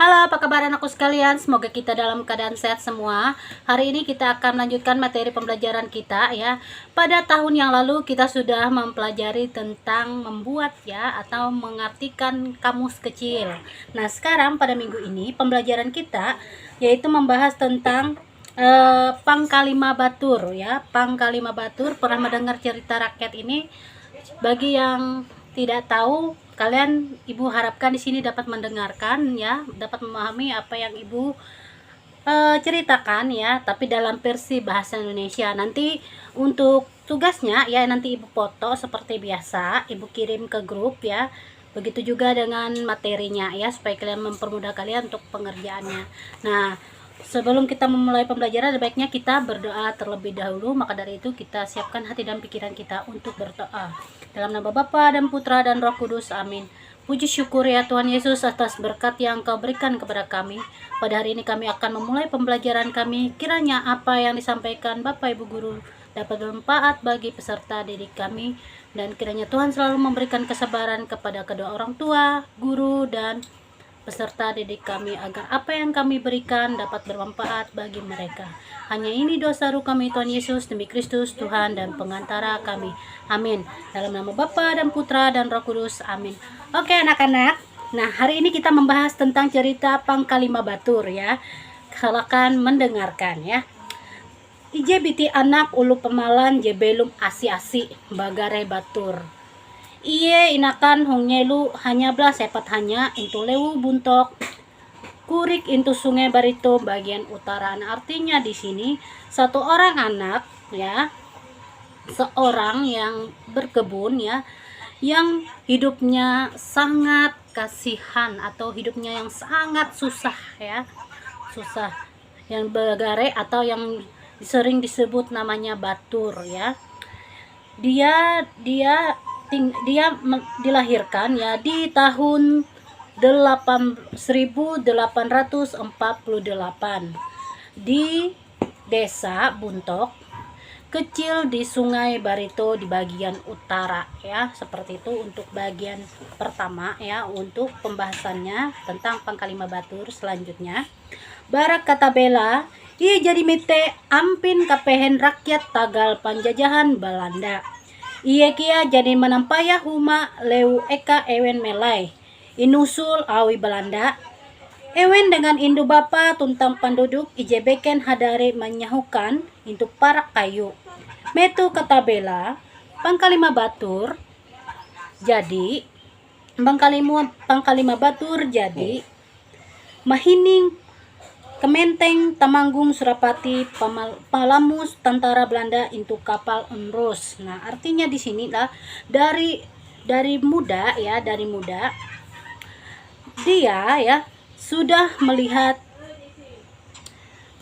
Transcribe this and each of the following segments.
Halo, apa kabar anakku sekalian? Semoga kita dalam keadaan sehat semua. Hari ini kita akan melanjutkan materi pembelajaran kita ya. Pada tahun yang lalu kita sudah mempelajari tentang membuat ya atau mengartikan kamus kecil. Nah, sekarang pada minggu ini pembelajaran kita yaitu membahas tentang Pangkalima Batur ya. Pangkalima Batur, pernah mendengar cerita rakyat ini? Bagi yang tidak tahu, kalian ibu harapkan di sini dapat mendengarkan ya, dapat memahami apa yang ibu ceritakan ya, tapi dalam versi bahasa Indonesia. Nanti untuk tugasnya ya, nanti ibu foto seperti biasa, ibu kirim ke grup ya. Begitu juga dengan materinya ya, supaya kalian mempermudah kalian untuk pengerjaannya. Nah, sebelum kita memulai pembelajaran, baiknya kita berdoa terlebih dahulu. Maka dari itu kita siapkan hati dan pikiran kita untuk berdoa. Dalam nama Bapa dan Putra dan Roh Kudus, amin. Puji syukur ya Tuhan Yesus atas berkat yang Kau berikan kepada kami. Pada hari ini kami akan memulai pembelajaran kami. Kiranya apa yang disampaikan Bapak Ibu Guru dapat bermanfaat bagi peserta didik kami. Dan kiranya Tuhan selalu memberikan kesabaran kepada kedua orang tua, guru, dan peserta didik kami, agar apa yang kami berikan dapat bermanfaat bagi mereka. Hanya ini dosa ru kami Tuhan Yesus, demi Kristus Tuhan dan pengantara kami. Amin. Dalam nama Bapa dan Putra dan Roh Kudus. Amin. Oke anak-anak. Nah, hari ini kita membahas tentang cerita Pangkalima Batur ya. Silakan mendengarkan ya. Ije biti anak ulu pemalan je belum asi-asi bagare batur. Iye inakan hongnyelu hanya belas sepat hanya into lewu buntok kurik into sungai Barito bagian utara. Nah, artinya di sini satu orang anak ya, seorang yang berkebun ya, yang hidupnya sangat kasihan atau hidupnya yang sangat susah ya, susah, yang bagare atau yang sering disebut namanya batur ya. Dia dilahirkan ya di tahun 1848 di desa Buntok kecil di Sungai Barito di bagian utara ya. Seperti itu untuk bagian pertama ya, untuk pembahasannya tentang Pangkalima Batur. Selanjutnya Barak kata Bella, ia jadi mete ampin kapehen rakyat tagal penjajahan Belanda. Ia kia jadi menampaya huma leu eka ewen melai inusul awi Belanda. Ewen dengan indu bapa tuntang penduduk ijebeken hadare menyahukan untuk parak kayu. Metu kata Bella, Pangkalima Batur jadi Pangkalima Batur jadi mahining Kementeng Temanggung Surapati Palamus tentara Belanda into kapal Unrus. Nah, artinya di sini lah dari muda ya, dari muda dia ya sudah melihat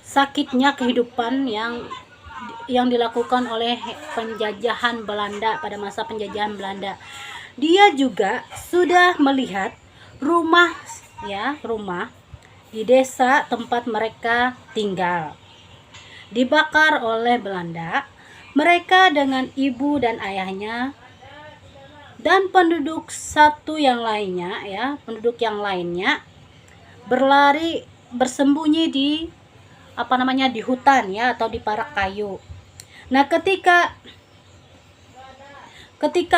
sakitnya kehidupan yang dilakukan oleh penjajahan Belanda pada masa penjajahan Belanda. Dia juga sudah melihat rumah di desa tempat mereka tinggal dibakar oleh Belanda. Mereka dengan ibu dan ayahnya dan penduduk yang lainnya berlari bersembunyi di di hutan ya, atau di parak kayu. Nah, ketika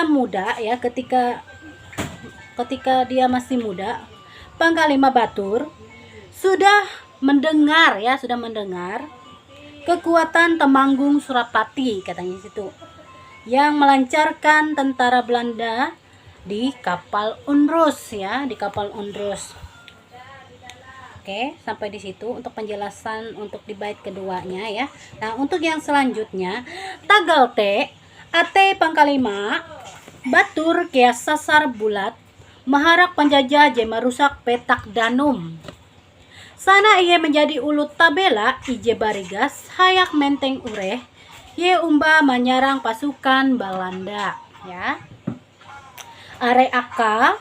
muda ya, ketika dia masih muda, Pangkalima Batur sudah mendengar kekuatan Temanggung Surapati katanya situ, yang melancarkan tentara Belanda di kapal Unrus ya, di kapal Unrus. Oke, sampai di situ untuk penjelasan untuk di bait keduanya ya. Nah, untuk yang selanjutnya tagal te ate Pangkalima Batur kia sasar bulat maharak penjajah je merusak petak danum. Sana ia menjadi ulut tabela ije barigas hayak menteng ureh ye umba menyerang pasukan Belanda ya. Are aka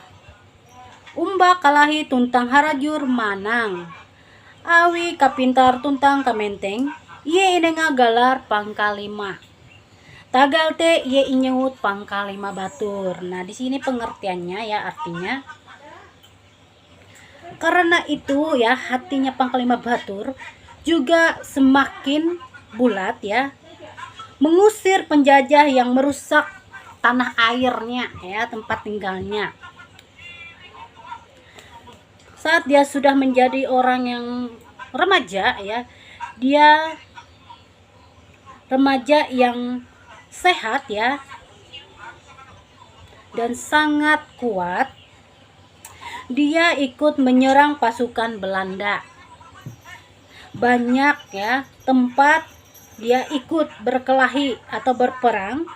umba kalahi tuntang harajur manang awi kapintar tuntang kamenteng ye inenga galar Pangkalima. Tagal te ye inyewut Pangkalima Batur. Nah, di sini pengertiannya ya, artinya Karena itu ya, hatinya Panglima Batur juga semakin bulat ya, mengusir penjajah yang merusak tanah airnya ya, tempat tinggalnya. Saat dia sudah menjadi orang yang remaja ya, dia remaja yang sehat ya dan sangat kuat. Dia ikut menyerang pasukan Belanda. Banyak ya tempat dia ikut berkelahi atau berperang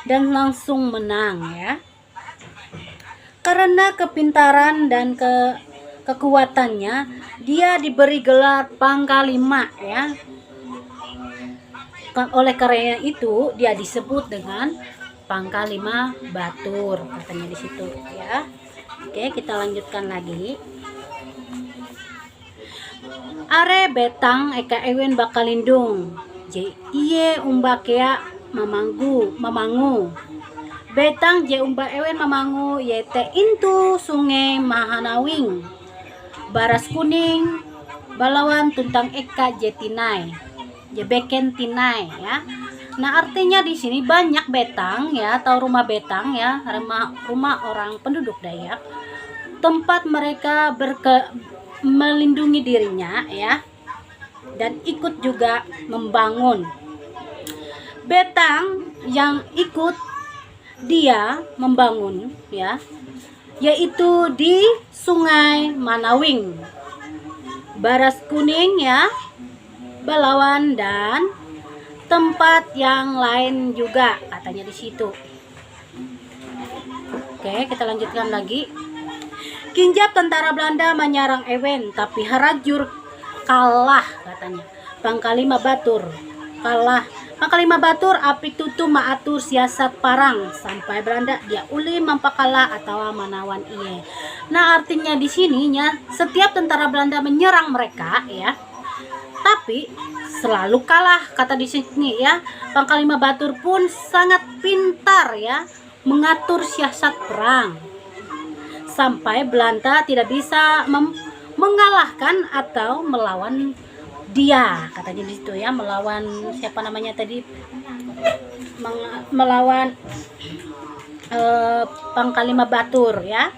dan langsung menang ya. Karena kepintaran dan kekuatannya, dia diberi gelar Panglima ya. Oleh karena itu dia disebut dengan Panglima Batur, katanya di situ ya. Oke, kita lanjutkan lagi. Are betang eka ewen bakalindung, je iye umbakea mamangu. Betang je umba ewen mamangu yete intu sungai Mahanawing. Baras kuning balawan tuntang eka je tinai. Je beken tinai ya. Nah, artinya di sini banyak betang ya, atau rumah betang ya, rumah orang penduduk Dayak, tempat mereka melindungi dirinya ya, dan ikut juga membangun. Betang yang ikut dia membangun ya, yaitu di Sungai Manawing, Baras Kuning ya, Balawan, dan tempat yang lain juga, katanya di situ. Oke, kita lanjutkan lagi. Kinjap tentara Belanda menyerang ewen, tapi harajur kalah, katanya. Panglima Batur kalah. Panglima Batur apik tutu maatur siasat parang sampai Belanda dia uli mempakalah atau manawan iye. Nah, artinya di sininya setiap tentara Belanda menyerang mereka ya, tapi selalu kalah, kata di sini ya. Panglima Batur pun sangat pintar ya mengatur siasat perang sampai Belanda tidak bisa mengalahkan atau melawan dia, katanya di situ ya. Melawan siapa namanya tadi, melawan Panglima Batur ya.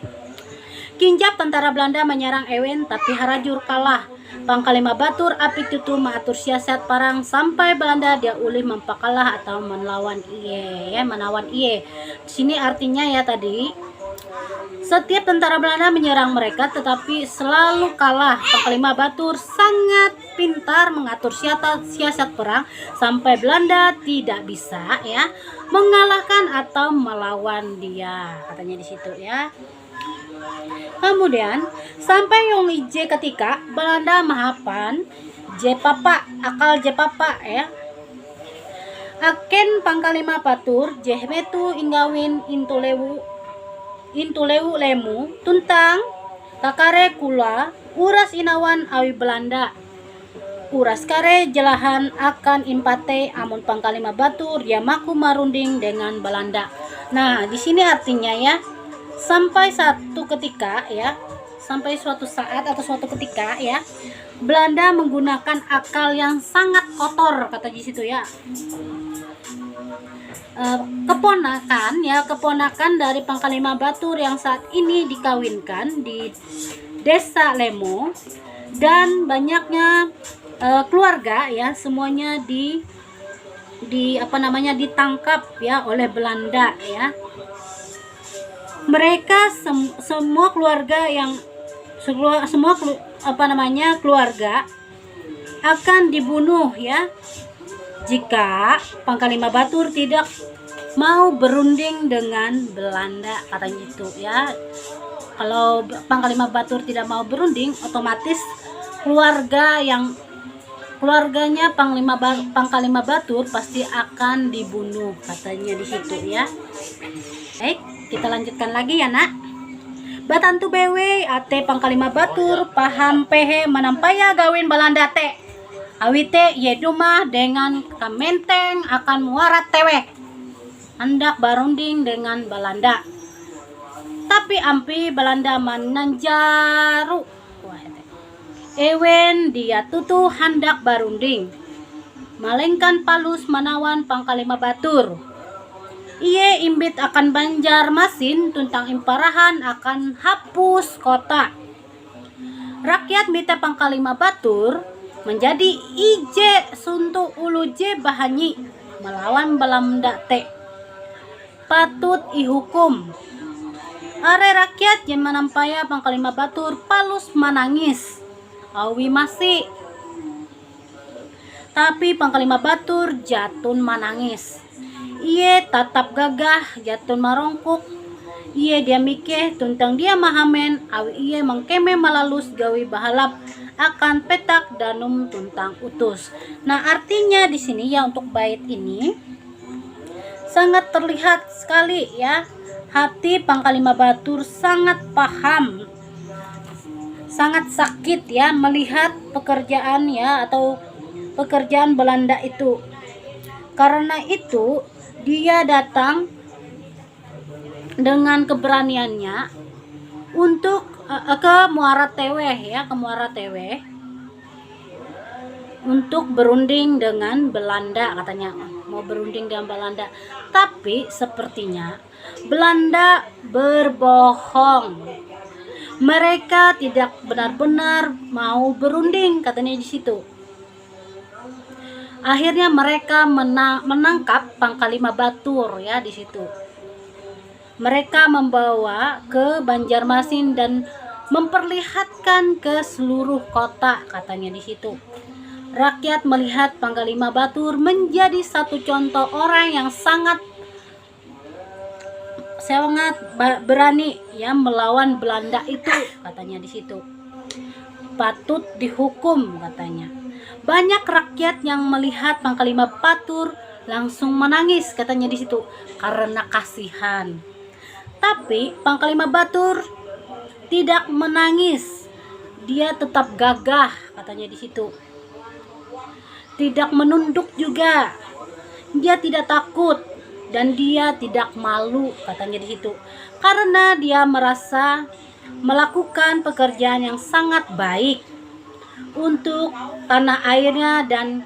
Kinjap tentara Belanda menyerang ewen, tapi harajur kalah. Panglima Batur apik tutu maatur siasat parang sampai Belanda dia ulih mempakalah atau melawan iye ya, menawan iye. Sini artinya ya tadi, setiap tentara Belanda menyerang mereka tetapi selalu kalah. Panglima Batur sangat pintar mengatur siasat perang sampai Belanda tidak bisa ya mengalahkan atau melawan dia, katanya di situ ya. Kemudian sampai yang ije ketika Belanda mahapan Jepapa akal Jepapa ya, aken Panglima Batur jehmetu inggawin intulewu lemu tuntang kakare kula uras inawan awi Belanda uras kare jelahan akan impate amun Panglima Batur ya maku marunding dengan Belanda. Nah, di sini artinya ya, sampai suatu ketika ya, sampai suatu saat atau suatu ketika ya, Belanda menggunakan akal yang sangat kotor, kata di situ ya. Keponakan dari Panglima Batur yang saat ini dikawinkan di Desa Lemo, dan banyaknya keluarga ya, semuanya ditangkap ya oleh Belanda ya. Mereka semua keluarga keluarga akan dibunuh ya jika Panglima Batur tidak mau berunding dengan Belanda, katanya itu ya. Kalau Panglima Batur tidak mau berunding, otomatis keluarganya Panglima Batur pasti akan dibunuh, katanya di situ ya. Baik, kita lanjutkan lagi ya nak. Batantu bewe ate Panglima Batur paham pehe menampaya gawin Belanda te awite yedumah dengan kamenteng akan muarat tewek hendak barunding dengan Belanda, tapi ampi Belanda mananjaru. Wah, ewen dia tutu handak barunding malengkan palus manawan Pangkalima Batur. Iye imbit akan Banjarmasin tuntang imparahan akan hapus kota. Rakyat mita Pangkalima Batur menjadi ije suntu ulu je bahanyi melawan Belanda te. Patut ihukum. Are rakyat yang menampaya Pangkalima Batur palus menangis. Awi masih. Tapi Pangkalima Batur jatun menangis. Iye tatap gagah jatun marongkuk. Iye dia mikeh tuntang dia mahamen awi iye mengkeme malalus gawi bahalap akan petak danum tuntang utus. Nah, artinya di sini ya untuk bait ini sangat terlihat sekali ya, hati Pangkalima Batur sangat paham, sangat sakit ya melihat pekerjaan ya atau pekerjaan Belanda itu. Karena itu dia datang dengan keberaniannya untuk ke Muara Teweh ya, ke Muara Teweh untuk berunding dengan Belanda, katanya mau berunding dengan Belanda. Tapi sepertinya Belanda berbohong. Mereka tidak benar-benar mau berunding, katanya di situ. Akhirnya mereka menangkap Pangkalima Batur ya di situ. Mereka membawa ke Banjarmasin dan memperlihatkan ke seluruh kota, katanya di situ. Rakyat melihat Pangkalima Batur menjadi satu contoh orang yang sangat berani ya melawan Belanda itu, katanya di situ. Patut dihukum, katanya. Banyak rakyat yang melihat Pangkalima Batur langsung menangis, katanya di situ, karena kasihan. Tapi Pangkalima Batur tidak menangis. Dia tetap gagah, katanya di situ. Tidak menunduk juga. Dia tidak takut dan dia tidak malu, katanya di situ. Karena dia merasa melakukan pekerjaan yang sangat baik untuk tanah airnya dan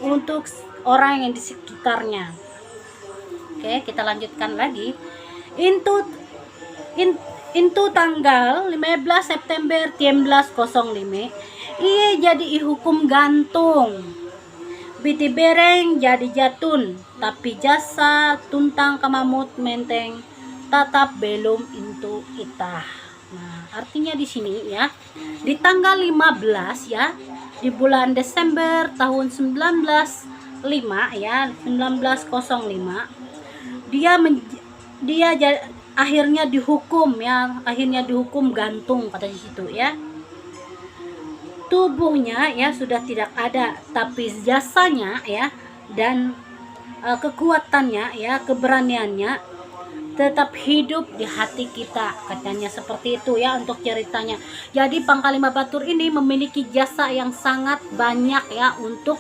untuk orang yang di sekitarnya. Oke, kita lanjutkan lagi. Into tanggal 15 September 1905 ia jadi ihukum gantung. Biti bereng jadi jatun, tapi jasa tuntang kamamut menteng tetap belum into itah. Nah, artinya di sini ya, di tanggal 15 ya, di bulan Desember tahun 1905 ya, 1905 dia akhirnya dihukum ya, akhirnya dihukum gantung, kata di situ ya. Tubuhnya ya sudah tidak ada, tapi jasanya ya dan kekuatannya ya, keberaniannya tetap hidup di hati kita, katanya seperti itu ya untuk ceritanya. Jadi Pangkalima Batur ini memiliki jasa yang sangat banyak ya untuk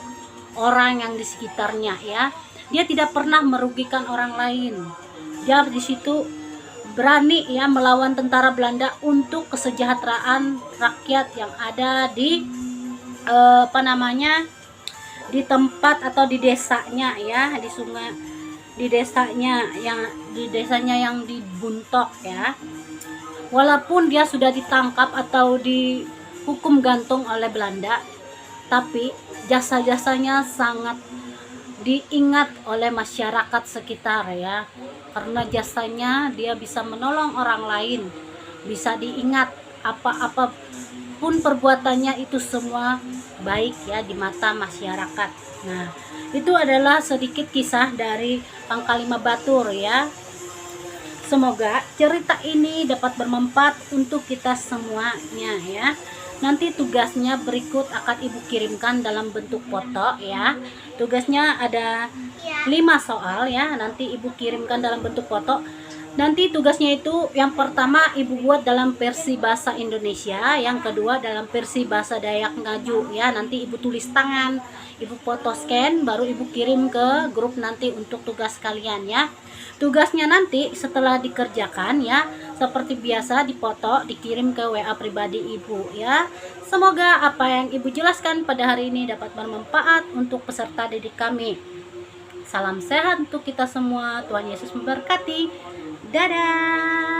orang yang di sekitarnya ya. Dia tidak pernah merugikan orang lain. Dia di situ berani ya melawan tentara Belanda untuk kesejahteraan rakyat yang ada di di tempat atau di desanya ya, di sungai, di desanya yang di Buntok ya. Walaupun dia sudah ditangkap atau dihukum gantung oleh Belanda, tapi jasa-jasanya sangat diingat oleh masyarakat sekitar ya, karena jasanya dia bisa menolong orang lain, bisa diingat, apa-apapun perbuatannya itu semua baik ya di mata masyarakat. Nah, itu adalah sedikit kisah dari Pangkalima Batur ya. Semoga cerita ini dapat bermanfaat untuk kita semuanya ya. Nanti tugasnya berikut akan ibu kirimkan dalam bentuk foto ya. Tugasnya ada 5 soal ya, nanti ibu kirimkan dalam bentuk foto. Nanti tugasnya itu yang pertama ibu buat dalam versi bahasa Indonesia, yang kedua dalam versi bahasa Dayak Ngaju ya. Nanti ibu tulis tangan, ibu foto scan, baru ibu kirim ke grup nanti untuk tugas kalian ya. Tugasnya nanti setelah dikerjakan ya, seperti biasa dipoto, dikirim ke WA pribadi Ibu ya. Semoga apa yang Ibu jelaskan pada hari ini dapat bermanfaat untuk peserta didik kami. Salam sehat untuk kita semua. Tuhan Yesus memberkati. Dadah.